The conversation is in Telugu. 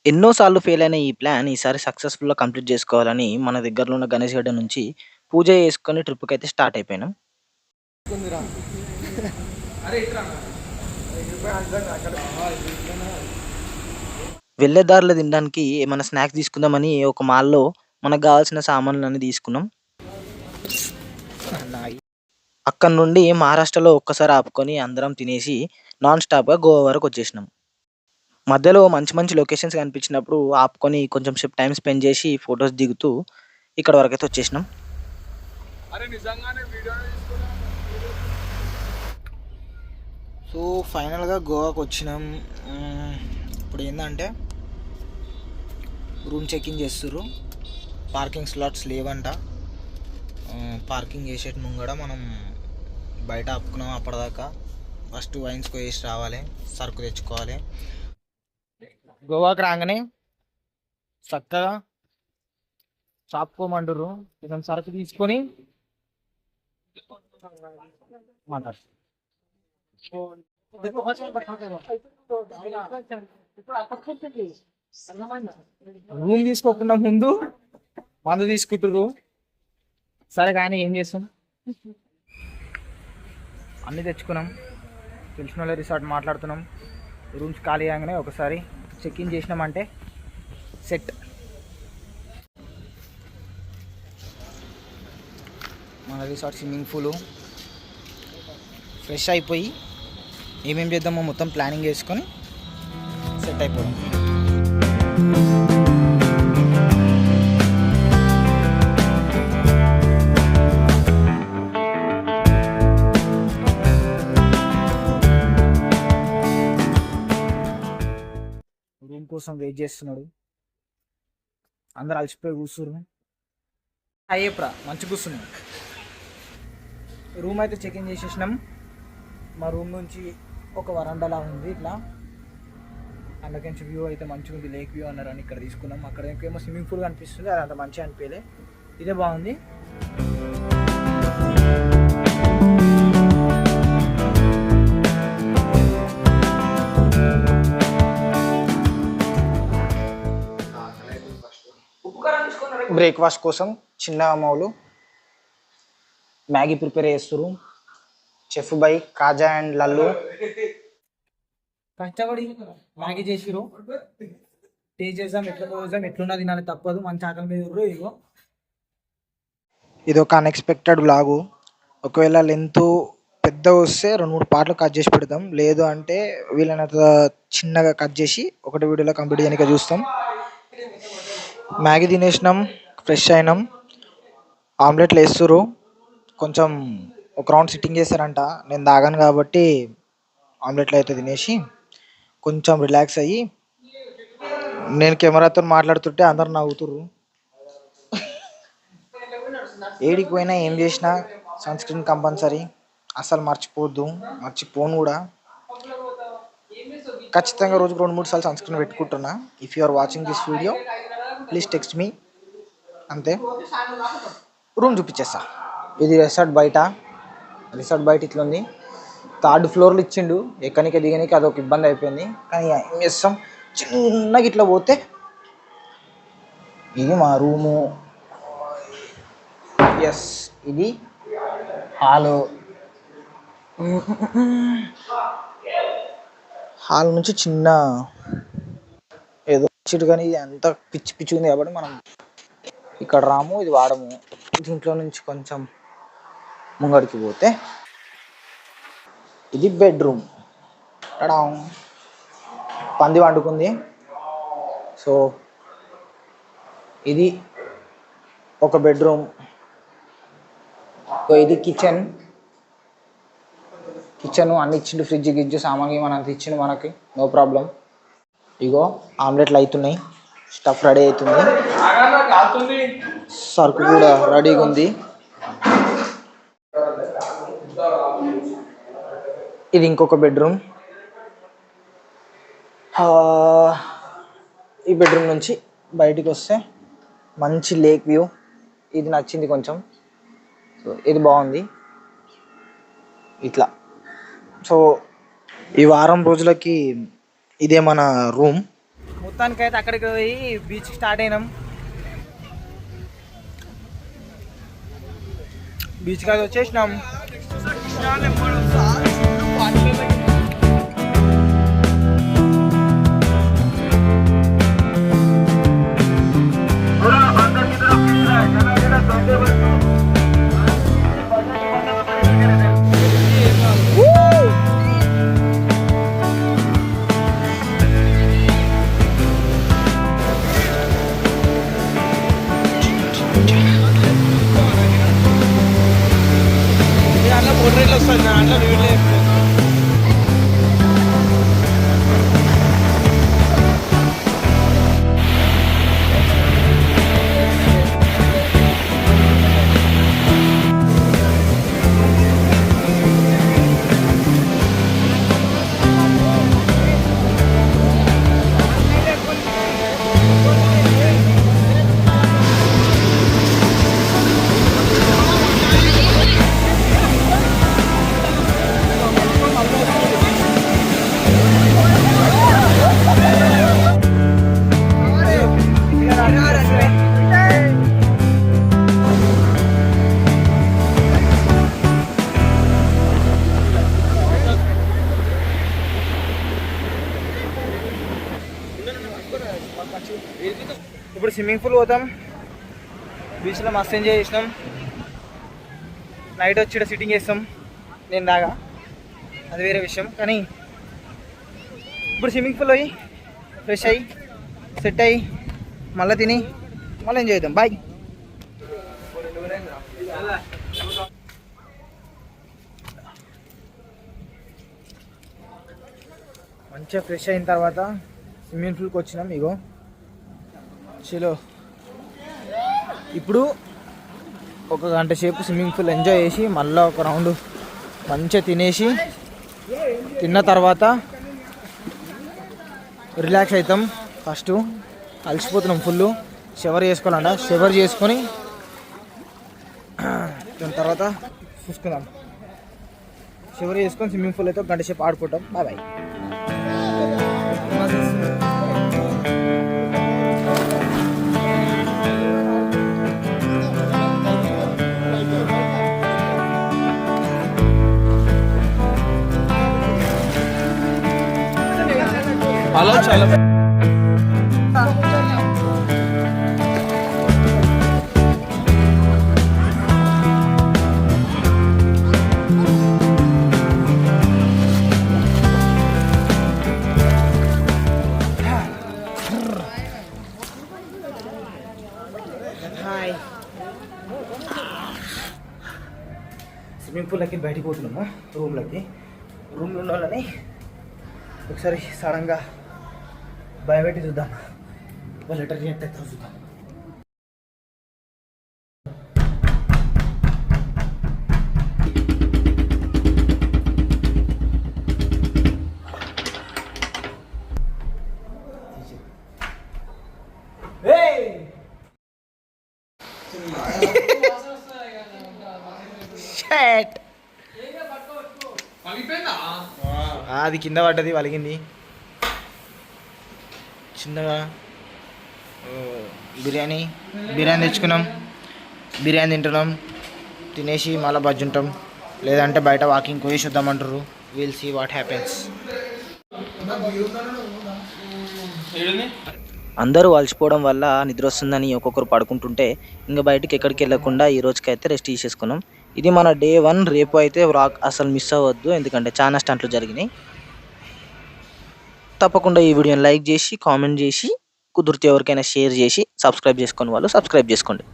ఎన్నో సార్లు ఫెయిల్ అయిన ఈ ప్లాన్ ఈసారి సక్సెస్‌ఫుల్‌గా కంప్లీట్ జేసుకోవాలని మన దగ్గరలో ఉన్న గణేష్ గడ్డ నుంచి పూజ చేసుకొని ట్రిప్‌కైతే స్టార్ట్ అయిపోయినాం. ఉందిరా. వెళ్ళే దారిలో తినడానికి ఏమన్నా స్నాక్స్ తీసుకుందామని ఒక మాల్‌లో మనకు గావాల్సిన సామాన్లన్నీ తీసుకున్నాం. అక్కడి నుండి మహారాష్ట్రలో ఒక్కసారి ఆపుకొని అందరం తినేసి నాన్ స్టాప్‌గా గోవా వరకొచ్చేసినాం. మధ్యలో మంచి మంచి లొకేషన్స్ కనిపించినప్పుడు ఆపుకొని కొంచెం సేపు టైమ్ స్పెండ్ చేసి ఫోటోస్ దిగుతూ ఇక్కడ వరకైతే వచ్చేసినాం. సో ఫైనల్‌గా గోవాకి వచ్చినాం. ఇప్పుడు ఏందంటే రూమ్ చెక్-ఇన్ చేస్తుర్రు. పార్కింగ్ స్లాట్స్ లేవంట. పార్కింగ్ చేసేటి ముంగడ మనం బయట ఆపుకున్నాం. అప్పటిదాకా ఫస్ట్ వైన్స్‌కి పోయేసి రావాలి, సరుకు తెచ్చుకోవాలి. గోవాకి రాగానే చక్కగా షాప్‌కోమంటుర్రు. కొంచెం సరుకు తీసుకొని మాట్లాడు. రూమ్ తీసుకోకుండా ముందు మందు తీసుకుంటుర్రు. సరే కానీ ఏం చేస్తాం, అన్నీ తెచ్చుకున్నాం. తెలిసిన వాళ్ళ రిసార్ట్ మాట్లాడుతున్నాం. రూమ్స్ ఖాళీ అయ్యాగానే ఒకసారి చెక్-ఇన్ చేసినామంటే సెట్. మన రిసార్ట్ స్విమ్మింగ్ పూలు ఫ్రెష్ అయిపోయి ఏమేమి చేద్దామో మొత్తం ప్లానింగ్ చేసుకొని సెట్ అయిపోయాం. రూమ్ కోసం వెయిట్ చేస్తున్నాడు. అందరు అలసిపోయి కూర్చున్నారు. అయ్యేప్రా మంచి కూర్చున్నాం. రూమ్ అయితే చెక్-ఇన్ చేసేసినాం. మా రూమ్ నుంచి ఒక వరండాలా ఉంది. ఇట్లా అందులోంచి వ్యూ అయితే మంచిగా ఉంది. లేక్ వ్యూ అన్నారని ఇక్కడ తీసుకున్నాం. అక్కడ ఇంకేమో స్విమ్మింగ్ పూల్ కనిపిస్తుంది, అది అంత మంచిగా అనిపించలే. ఇదే బాగుంది. బ్రేక్ఫాస్ట్ కోసం చిన్న అమౌలు మ్యాగీ ప్రిపేర్ చేస్తారు. Chef by Kaja and Lallu కష్టపడి మ్యాగీ చేసిరు. టేస్ట్ చేద్దాం, ఎట్లున్నా తినాలి, తప్పదు. మంచి ఆకలి మీద ఉర్రు. ఇగో ఇది ఒక అన్ఎక్స్పెక్టెడ్ బ్లాగు. ఒకవేళ లెంత్ పెద్ద వస్తే 2-3 పార్ట్లు కట్ చేసి పెడతాం. లేదు అంటే వీళ్ళనంత చిన్నగా కట్ చేసి ఒకటి వీడియోలో కంప్లీట్ చేయడానికి చూస్తాం. మ్యాగీ తినేసినాం, ఫ్రెష్ అయినాం. ఆమ్లెట్లు వేస్తుర్రు. కొంచెం ఒక రౌండ్ సిట్టింగ్ చేస్తారంట. నేను తాగాను కాబట్టి ఆమ్లెట్లు అయితే తినేసి కొంచెం రిలాక్స్ అయ్యి, నేను కెమెరాతో మాట్లాడుతుంటే అందరు నవ్వుతుర్రు. ఏడికి పోయినా ఏం చేసినా సన్ స్క్రీన్ కంపల్సరీ, అసలు మర్చిపోద్దు. మర్చిపోను కూడా. ఖచ్చితంగా రోజుకు 2-3 సార్లు సన్ స్క్రీన్ పెట్టుకుంటున్నా. If you are watching this video please text me. అంతే. రూమ్ చూపించేస్తా. ఇది రిసార్ట్ బయట. రిసార్ట్ బయట ఇట్లుంది. 3rd ఫ్లోర్లో ఇచ్చిండు. ఎక్కనికి దిగనికి అదొక ఇబ్బంది అయిపోయింది. కానీ ఏం చేస్తాం, చిన్నగా ఇట్లా పోతే ఇది మా రూము. ఎస్, ఇది హాలు. హాల్ నుంచి చిన్న ఏదో ఇచ్చిండు, కానీ ఇది అంత పిచ్చి పిచ్చి ఉంది కాబట్టి మనం ఇక్కడ రాము, ఇది వాడము. దీంట్లో నుంచి కొంచెం ముంగడికి పోతే ఇది బెడ్రూమ్. పంది వండుకుంది. సో ఇది ఒక బెడ్రూమ్. సో ఇది కిచెన్. అన్ని ఇచ్చిండు. ఫ్రిడ్జ్ గిడ్జ్ సామాన్లు మనం ఇచ్చిండు మనకి, నో ప్రాబ్లం. ఇగో ఆమ్లెట్లు అవుతున్నాయి. స్టఫ్ రెడీ అవుతుంది. సరుకు కూడా రెడీగా ఉంది. ఇది ఇంకొక బెడ్రూమ్. ఈ బెడ్రూమ్ నుంచి బయటికి వస్తే మంచి లేక్ వ్యూ. ఇది నచ్చింది కొంచెం. సో ఇది బాగుంది ఇట్లా. సో ఈ వారం రోజులకి ఇదే మన రూమ్. మొత్తానికైతే అక్కడికి పోయి బీచ్కి స్టార్ట్ అయినాం. బీచ్కి అది వచ్చేసినాం. ఇప్పుడు స్విమ్మింగ్ పూల్ పోతాం. బీచ్లో మస్తు ఎంజాయ్ చేసినాం. నైట్ వచ్చి సిట్టింగ్ చేస్తాం. నేను దాగా అది వేరే విషయం. కానీ ఇప్పుడు స్విమ్మింగ్ పూల్ పోయి ఫ్రెష్ అయ్యి సెట్ అయ్యి మళ్ళీ తిని మళ్ళీ ఎంజాయ్ చేద్దాం. బాయ్. మంచిగా ఫ్రెష్ అయిన తర్వాత స్విమ్మింగ్ పూల్కి వచ్చినాం. ఇగో చలో ఇప్పుడు ఒక గంట సేపు స్విమ్మింగ్ పూల్ ఎంజాయ్ చేసి మళ్ళీ ఒక రౌండ్ మంచిగా తినేసి తిన్న తర్వాత రిలాక్స్ అవుతాం. ఫస్ట్ అలసిపోతున్నాం ఫుల్. షవర్ చేసుకోవాలంట. షవర్ చేసుకొని దాని తర్వాత చూసుకుందాం. షవర్ చేసుకొని స్విమ్మింగ్ పూల్ అయితే గంట సేపు ఆడుకుంటాం. Bye bye. హలో చాలా స్విమ్మింగ్ పూల్లోకి బయటికి పోతున్నాము. రూమ్లో ఉన్న వాళ్ళని ఒకసారి సడన్గా భయపెట్టి చూద్దాం. వాళ్ళు ఎట్లా రియాక్ట్ అవుతారో చూద్దాం. అది కింద పడ్డది, వలిగింది. చిన్నగా బిర్యానీ తెచ్చుకున్నాం. బిర్యానీ తింటున్నాం. తినేసి మళ్ళీ బజ్జుంటాం. లేదంటే బయట వాకింగ్ పోయి చూద్దామంటారు. Will see what happens. అందరూ అలసిపోవడం వల్ల నిద్ర వస్తుందని ఒక్కొక్కరు పడుకుంటుంటే ఇంకా బయటికి ఎక్కడికి వెళ్ళకుండా ఈ రోజుకైతే రెస్ట్ తీసేసుకున్నాం. ఇది మన డే 1. రేపు అయితే వ్లాగ్ అసలు మిస్ అవ్వద్దు, ఎందుకంటే చాలా స్టంట్లు జరిగినాయి. తప్పకుండా ఈ వీడియోని లైక్ చేసి కామెంట్ చేసి కుదిరితే ఎవరికైనా షేర్ చేసి సబ్స్క్రైబ్ చేసుకుని వాళ్ళు సబ్స్క్రైబ్ చేసుకోండి.